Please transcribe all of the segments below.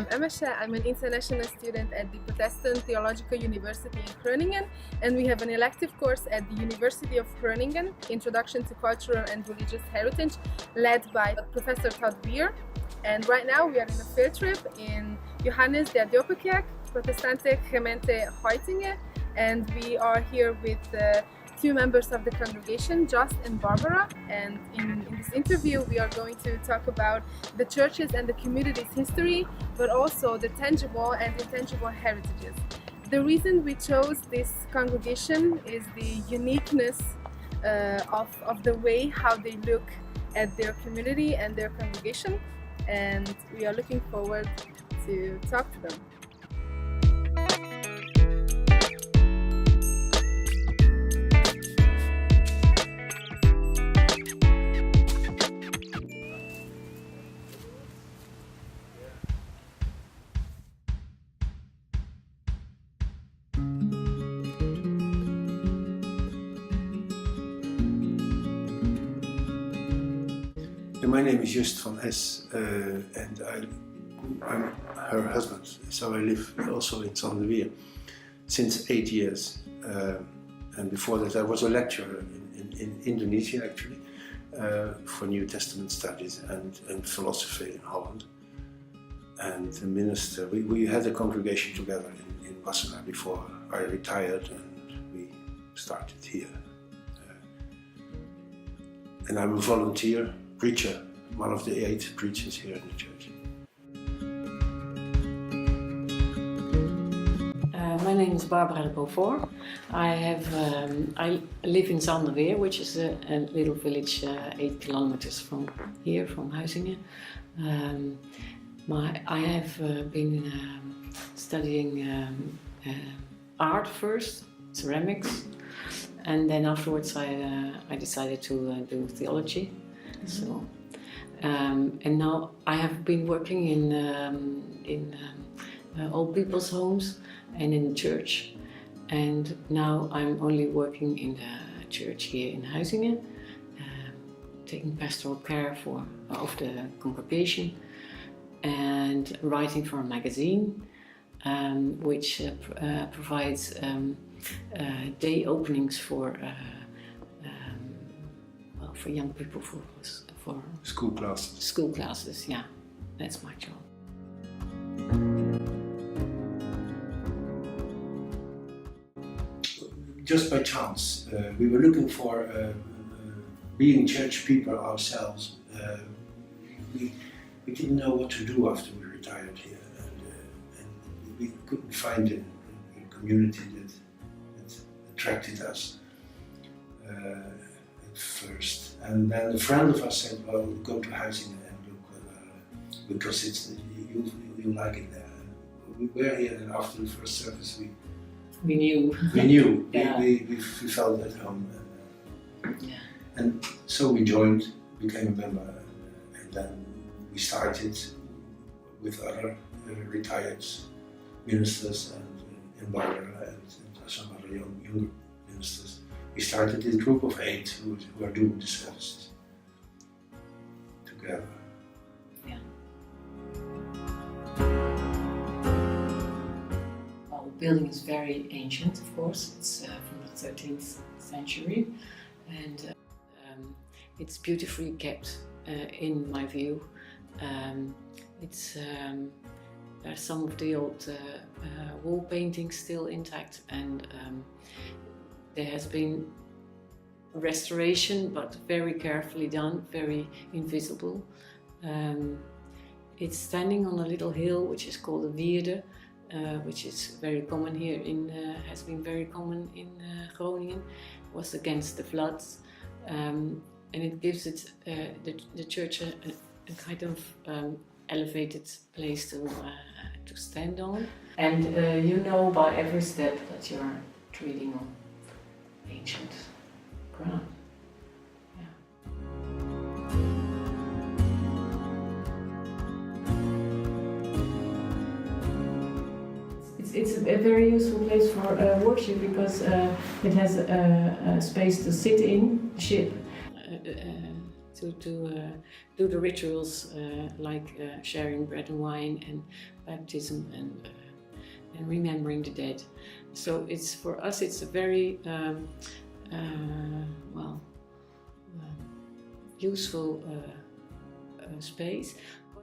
Emeshe. I'm an international student at the Protestant Theological University in Groningen, and we have an elective course at the University of Groningen, Introduction to Cultural and Religious Heritage, led by Professor Todd Beer. And right now we are in a field trip in Johannes, der doperkerk, Protestante Gemeente Huizinge, and we are here with two members of the congregation, Jost and Barbara, and in this interview we are going to talk about the churches and the community's history, but also the tangible and intangible heritages. The reason we chose this congregation is the uniqueness of the way how they look at their community and their congregation, and we are looking forward to talk to them. My name is Just van Es, and I'm her husband, so I live also in Zanderweer since 8 years. And before that I was a lecturer in Indonesia actually, for New Testament studies and philosophy in Holland. And a minister, we had a congregation together in Wassenaar before I retired, and we started here. And I'm a volunteer preacher, one of the 8 preachers here in the church. My name is Barbara de Beaufort. I live in Zanderweer, which is a little village 8 kilometers from here, from Huizinge. I have been studying art first, ceramics, and then afterwards I decided to do theology. So, and now I have been working in old people's homes and in church, and now I'm only working in the church here in Huizinge, taking pastoral care of the congregation and writing for a magazine which provides day openings for young people, for school classes. School classes, yeah, that's my job. Just by chance, we were looking for being church people ourselves. We didn't know what to do after we retired here, and we couldn't find a community that attracted us at first. And then a friend of us said, "Well, go to Huizinge and look, because you like it there." We were here, and after the first service, we knew. Yeah. We felt at home, and so we joined, became a member, and then we started with other retired ministers and Barbara and some other younger ministers. We started this group of 8 who are doing the services together. Yeah. Well, the building is very ancient, of course. It's from the 13th century, and it's beautifully kept, in my view. There's some of the old wall paintings still intact, and there has been restoration, but very carefully done, very invisible. It's standing on a little hill which is called a wierde, which is very common here has been very common in Groningen. It was against the floods, and it gives it the church a kind of elevated place to stand on. And you know by every step that you're treading on ancient ground. Yeah. It's a very useful place for worship, because it has a space to sit in, ship. to do the rituals like sharing bread and wine and baptism and remembering the dead. So it's for us it's a very useful space.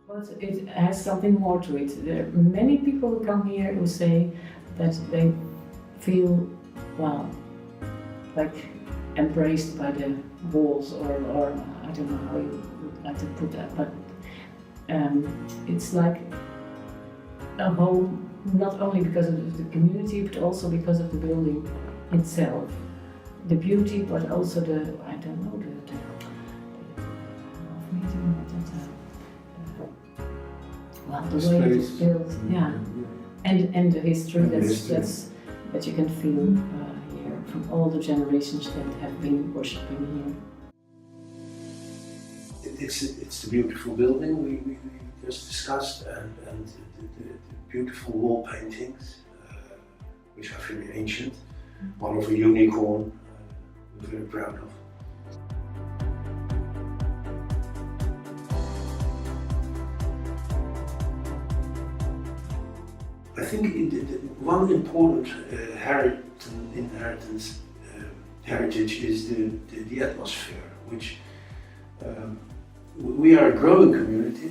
But it has something more to it. There are many people who come here who say that they feel, well, like embraced by the walls, or I don't know how you would like to put that, but it's like a home, not only because of the community, but also because of the building itself. The beauty, but also the, I don't know, the way it's built, yeah, and the history that you can feel here from all the generations that have been worshipping here. It's the beautiful building we just discussed, and the beautiful wall paintings, which are very ancient. One of a unicorn, we're very proud of. I think one important heritage is the atmosphere, which we are a growing community.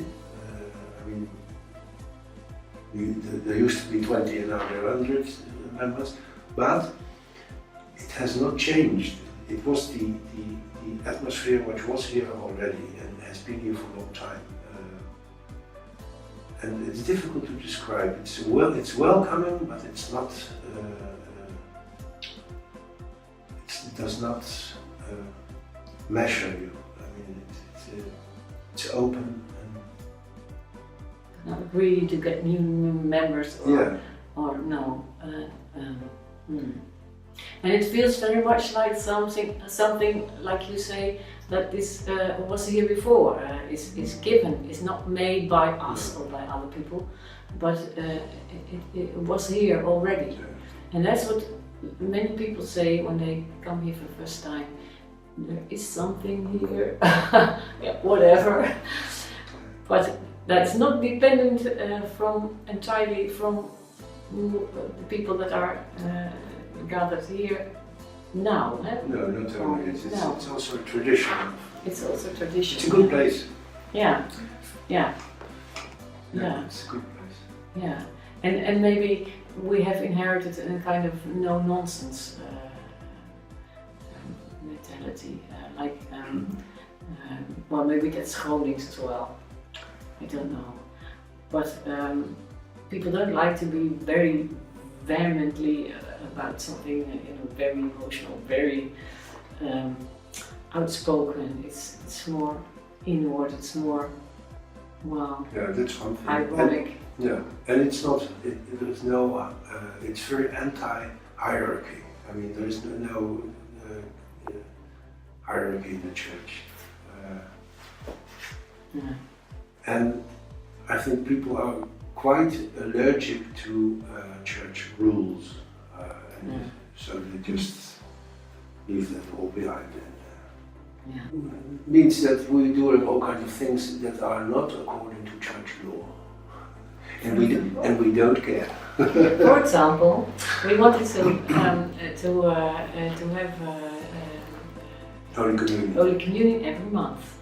There used to be 20 and now there are 100 members, but it has not changed. It was the atmosphere which was here already and has been here for a long time. And it's difficult to describe. It's welcoming, but it's not. It does not measure you. I mean, it's open. Not really to get new members, or no. And it feels very much like something like you say, that this was here before, is given, is not made by us or by other people, but it was here already. And that's what many people say when they come here for the first time. There is something here, yeah, whatever. But that's not dependent entirely from the people that are gathered here now. No, not only. It's also a tradition. It's also a tradition. It's a good place. Yeah. It's a good place. Yeah, and maybe we have inherited a kind of no-nonsense mentality. Well, maybe that's Gronings as well. I don't know. But people don't like to be very vehemently about something, very emotional, very outspoken. It's more inward. It's more, well, yeah, that's one thing. ironic. And it's not. There's no. It's very anti-hierarchy. I mean, there is no hierarchy in the church. And I think people are quite allergic to church rules, so they just leave that all behind. Means that we do all kinds of things that are not according to church law, and we don't care. For example, we wanted to have Holy Communion every month.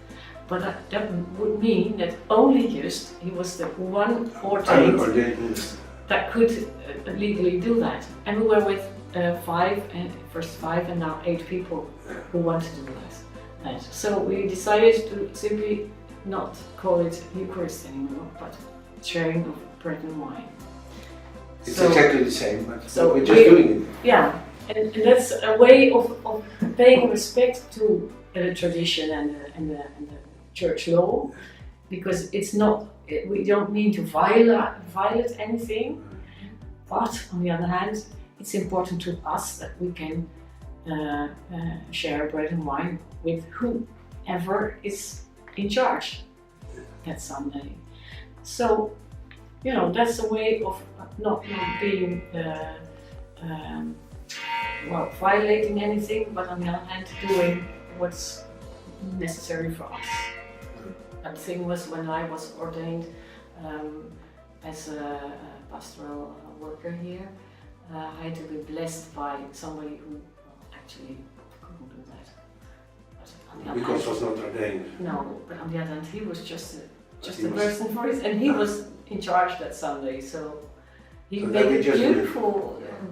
But that would mean that only just he was the one ordained that could legally do that. And we were with first five and now 8 people who want to do that. So we decided to simply not call it Eucharist anymore, but sharing of bread and wine. It's exactly the same, but so we're just doing it. Yeah, and that's a way of paying respect to the tradition and the church law, because it's not, we don't mean to violate anything, but on the other hand, it's important to us that we can share bread and wine with whoever is in charge that Sunday. So, that's a way of not being violating anything, but on the other hand, doing what's necessary for us. And the thing was, when I was ordained as a pastoral worker here, I had to be blessed by somebody who actually couldn't do that. Because he was not ordained. No, but on the other hand, he was just a person for it, and he was in charge that Sunday. So he made a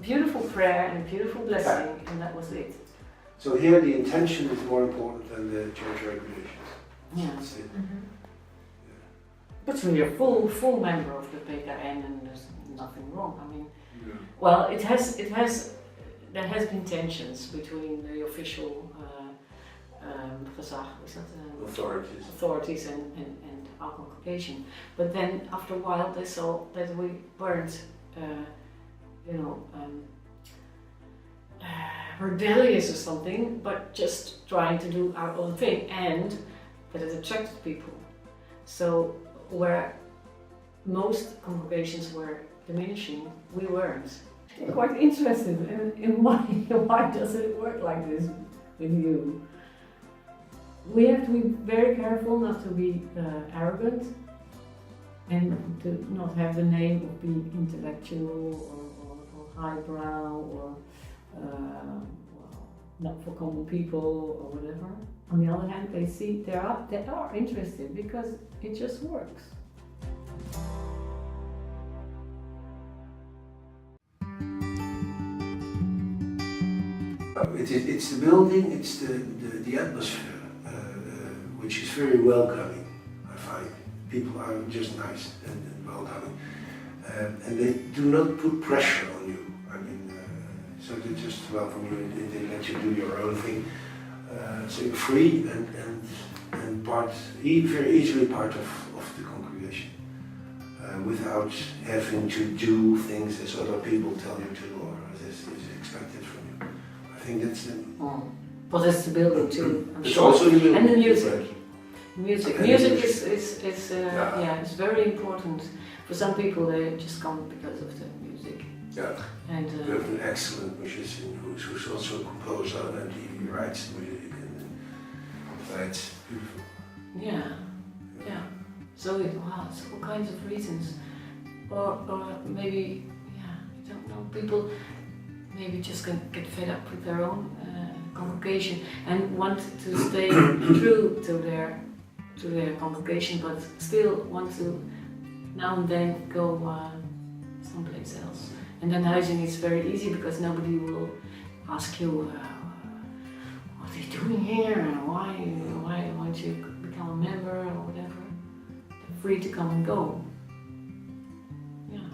beautiful prayer and a beautiful blessing, and that was it. So here the intention is more important than the church regulations. Yeah. That's it. Mm-hmm. But we're a full member of the PKN, and there's nothing wrong. I mean, well, there has been tensions between the official authorities and our congregation. But then after a while they saw that we weren't, rebellious or something, but just trying to do our own thing, and that it attracted people. So where most congregations were diminishing, we weren't. Quite interested in why does it work like this with you? We have to be very careful not to be arrogant and to not have the name of being intellectual or highbrow or not for common people or whatever. On the other hand, they see they are interested because it just works. It's the building, it's the atmosphere, which is very welcoming, I find. People are just nice and welcoming. And they do not put pressure on you. I mean, so they just welcome you and they let you do your own thing. So you're free and very easily part of the congregation. Without having to do things as other people tell you to or as is expected from you. I think that's the... Well, that's the building too. It's also the building. And the music. Right. Music is very important. For some people, they just come because of the music. Yeah. And we have an excellent musician who's also a composer, and he writes music and that's beautiful. Yeah. So it's all kinds of reasons, or maybe I don't know. People maybe just can get fed up with their own congregation and want to stay true to their congregation, but still want to now and then go someplace else. And then Huizing is very easy because nobody will ask you what are you doing here and why won't you become a member or whatever. They're free to come and go. Yeah.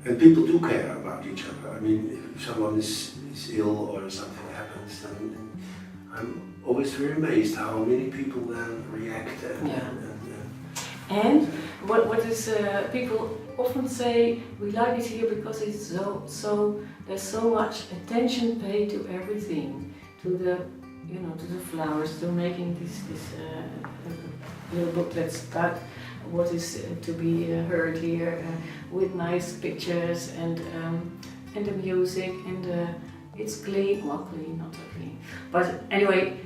And people do care about each other. I mean, if someone is ill or something happens, then I'm always very amazed how many people then react and what is people often say, we like it here because it's so there's so much attention paid to everything, to the flowers, to making this little booklets about what is to be heard here with nice pictures and the music and it's clean, not so clean, but anyway.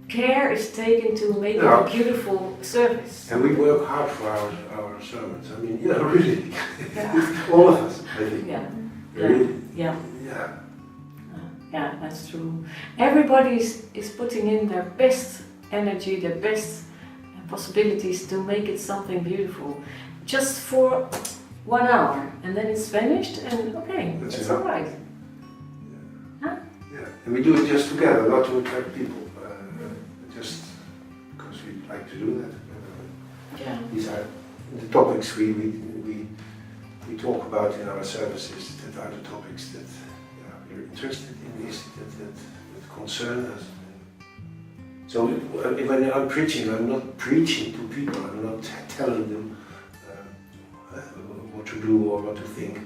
Care is taken to make a beautiful service. And we work hard for our servants. I mean, really. All of us, I think. Yeah, that's true. Everybody is putting in their best energy, their best possibilities to make it something beautiful. Just for 1 hour, and then it's finished, and okay, it's all right. Yeah. And we do it just together, not to attract people. Just because we like to do that. These are the topics we talk about in our services, that are the topics that we're interested in, that concern us. So when I'm preaching, I'm not preaching to people, I'm not telling them what to do or what to think,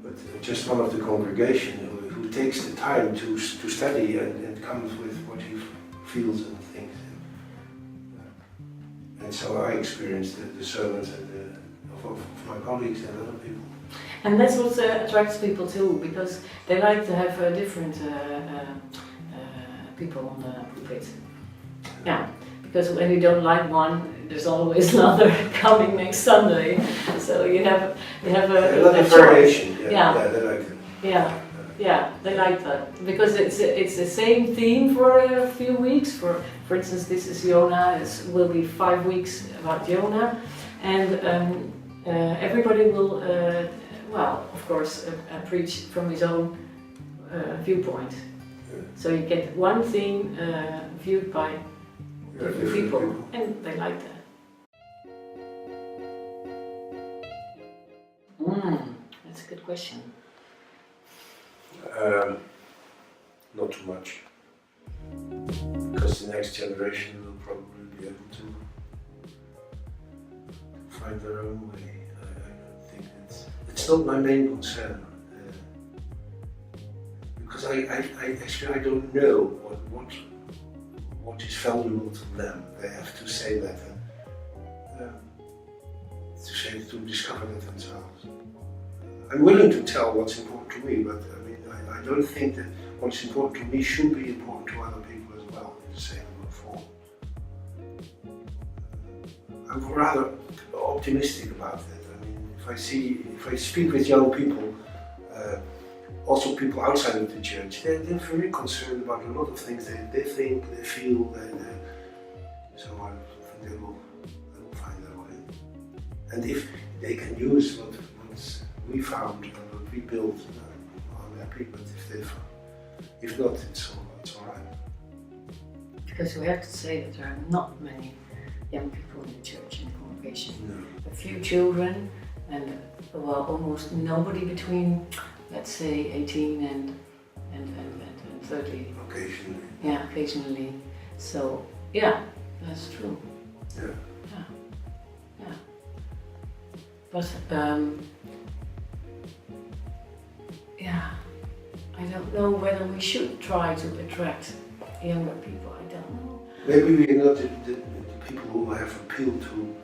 but just one of the congregation who takes the time to study and comes with what he feels and thinks. And so I experienced the sermons of my colleagues and other people. And that's what attracts people too, because they like to have different people on the pulpit. Yeah, because when you don't like one, there's always another coming next Sunday. So you have a variation. Yeah. Yeah, they like it. Yeah, they like that because it's the same theme for a few weeks. For instance, this is Jonah. It will be 5 weeks about Jonah, and everybody will, well, of course, preach from his own viewpoint. So you get one theme viewed by different people, and they like that. That's a good question. Not too much, because the next generation will probably be able to find their own way. I don't think it's not my main concern, because I don't know what is valuable to them. They have to say that, to discover that themselves. I'm willing to tell what's important to me, but I don't think that what's important to me should be important to other people as well in the same form. I'm rather optimistic about that. If I speak with young people, also people outside of the church, they're very concerned about a lot of things. They think, they feel, so I think they will find their way. And if they can use what we found and what we built, I'm happy. But if not, it's all right. Because we have to say that there are not many young people in the church, in the congregation. No. A few children, and well, almost nobody between, let's say, 18 and 30. Occasionally. Yeah, occasionally. So yeah, that's true. Yeah. But yeah, I don't know whether we should try to attract younger people. I don't know. Maybe we're not the people who have appealed to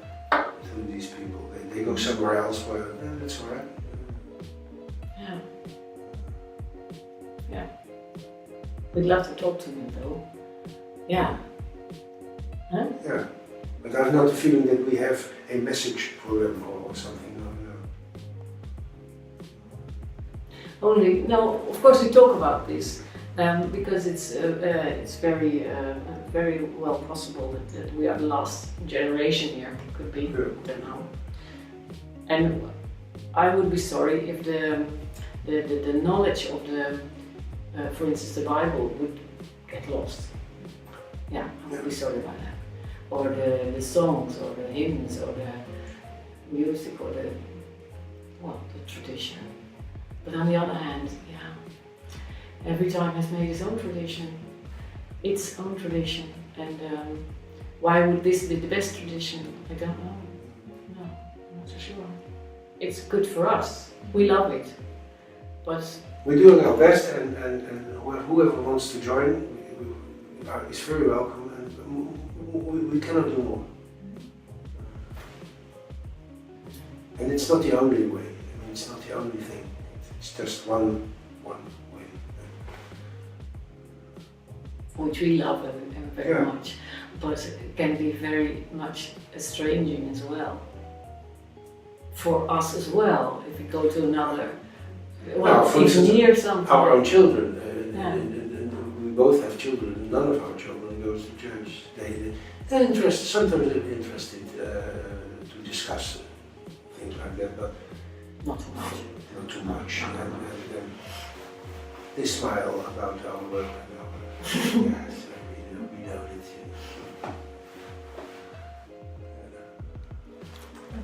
these people. They go somewhere else where that's all right. Yeah. We'd love to talk to them though. Yeah. Huh? Yeah. But I've not the feeling that we have a message for them or something. No, of course we talk about this because it's very well possible that we are the last generation here. It could be, I don't know. And I would be sorry if the knowledge of for instance, the Bible would get lost. Yeah, I would be sorry about that. Or the songs, or the hymns, or the music, or the tradition. But on the other hand, yeah, every time has made its own tradition, and why would this be the best tradition? I don't know. No, I'm not so sure. It's good for us. We love it, but we're doing our best, and whoever wants to join is very welcome, and we cannot do more. And it's not the only way. It's not the only thing. It's just one way. Which we love very much, but it can be very much estranging as well. For us as well, if we go to another, even near something. Our own children, we both have children, none of our children goes to church. They're sometimes interested to discuss things like that, but not too much. Not too much. And they smile about our work and our yes, we know it.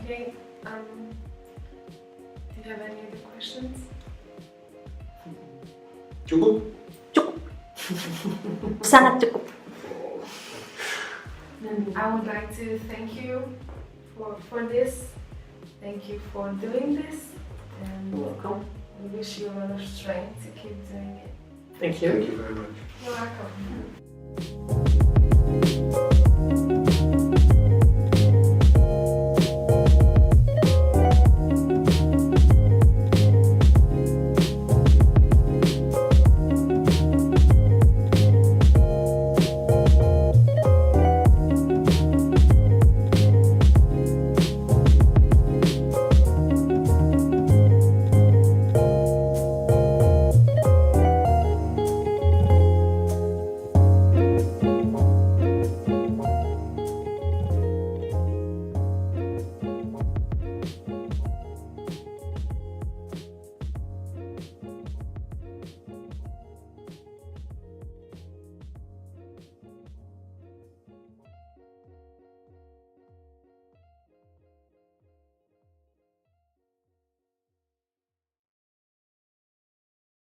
Okay. Do you have any other questions? Cukup? Sangat cukup. I would like to thank you for this. Thank you for doing this. And You're welcome. we wish you a lot of strength to keep doing it. Thank you. Thank you very much. You're welcome.